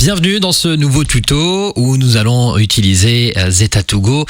Bienvenue dans ce nouveau tuto où nous allons utiliser Zeta2Go.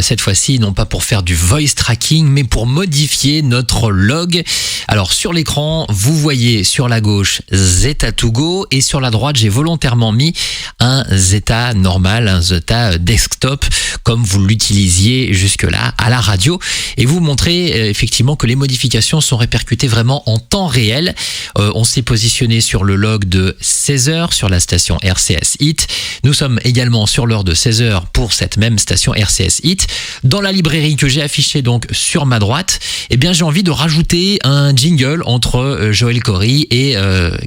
Cette fois-ci, non pas pour faire du voice tracking, mais pour modifier notre log. Alors sur l'écran, vous voyez sur la gauche Zeta2Go et sur la droite, j'ai volontairement mis un Zeta normal, un Zeta desktop, comme vous l'utilisiez jusque-là à la radio. Et vous montrez effectivement que les modifications sont répercutées vraiment en temps réel. On s'est positionné sur le log de 16h sur la station RCS Hit. Nous sommes également sur l'heure de 16h pour cette même station RCS Hit. Dans la librairie que j'ai affichée donc sur ma droite, eh bien j'ai envie de rajouter un jingle entre Joël Corry et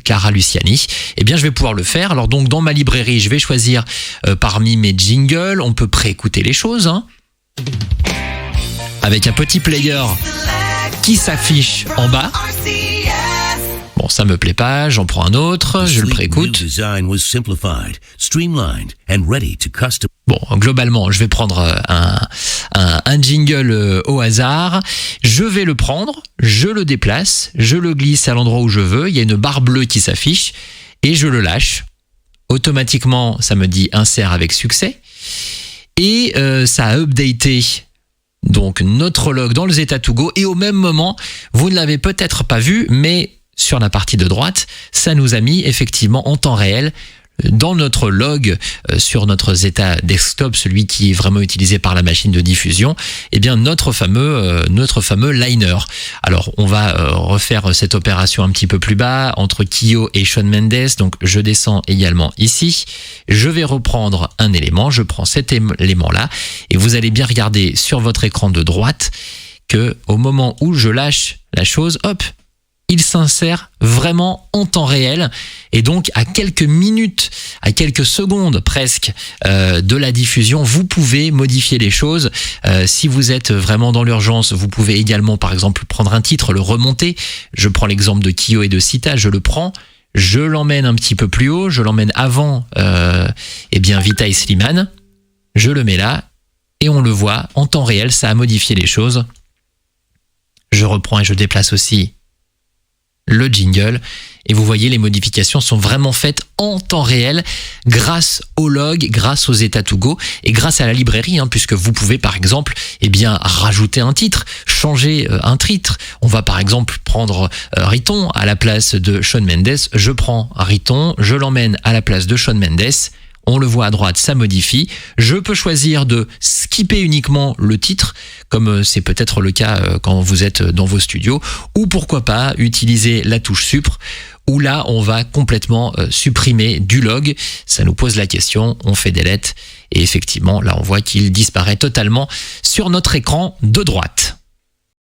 Clara Luciani. Eh bien je vais pouvoir le faire. Alors donc dans ma librairie, je vais choisir parmi mes jingles. On peut préécouter les choses, hein, avec un petit player qui s'affiche en bas. Bon, ça me plaît pas, j'en prends un autre, je le préécoute. Bon, globalement, je vais prendre un jingle au hasard. Je vais le prendre, je le déplace, je le glisse à l'endroit où je veux. Il y a une barre bleue qui s'affiche et je le lâche. Automatiquement, ça me dit insère avec succès. Et ça a updaté donc notre log dans le Zeta2Go. Et au même moment, vous ne l'avez peut-être pas vu, mais sur la partie de droite, ça nous a mis effectivement en temps réel dans notre log sur notre Zeta desktop, celui qui est vraiment utilisé par la machine de diffusion, eh bien notre fameux liner. Alors on va refaire cette opération un petit peu plus bas entre Kyo et Shawn Mendes. Donc je descends également ici. Je vais reprendre un élément. Je prends cet élément-là et vous allez bien regarder sur votre écran de droite que au moment où je lâche la chose, hop, il s'insère vraiment en temps réel et donc à quelques minutes, à quelques secondes presque de la diffusion, vous pouvez modifier les choses. Si vous êtes vraiment dans l'urgence, vous pouvez également par exemple prendre un titre, le remonter. Je prends l'exemple de Kyo et de Sita, je le prends, je l'emmène un petit peu plus haut, je l'emmène avant Vita et Slimane, je le mets là et on le voit en temps réel, ça a modifié les choses. Je reprends et je déplace aussi le jingle et vous voyez les modifications sont vraiment faites en temps réel grâce au log, grâce aux Zeta2Go et grâce à la librairie, puisque vous pouvez par exemple rajouter un titre, changer un titre. On va par exemple prendre Riton à la place de Shawn Mendes. Je prends Riton, je l'emmène à la place de Shawn Mendes. On le voit à droite, ça modifie. Je peux choisir de skipper uniquement le titre, comme c'est peut-être le cas quand vous êtes dans vos studios, ou pourquoi pas utiliser la touche Supr, où là on va complètement supprimer du log. Ça nous pose la question, on fait delete, et effectivement là on voit qu'il disparaît totalement sur notre écran de droite.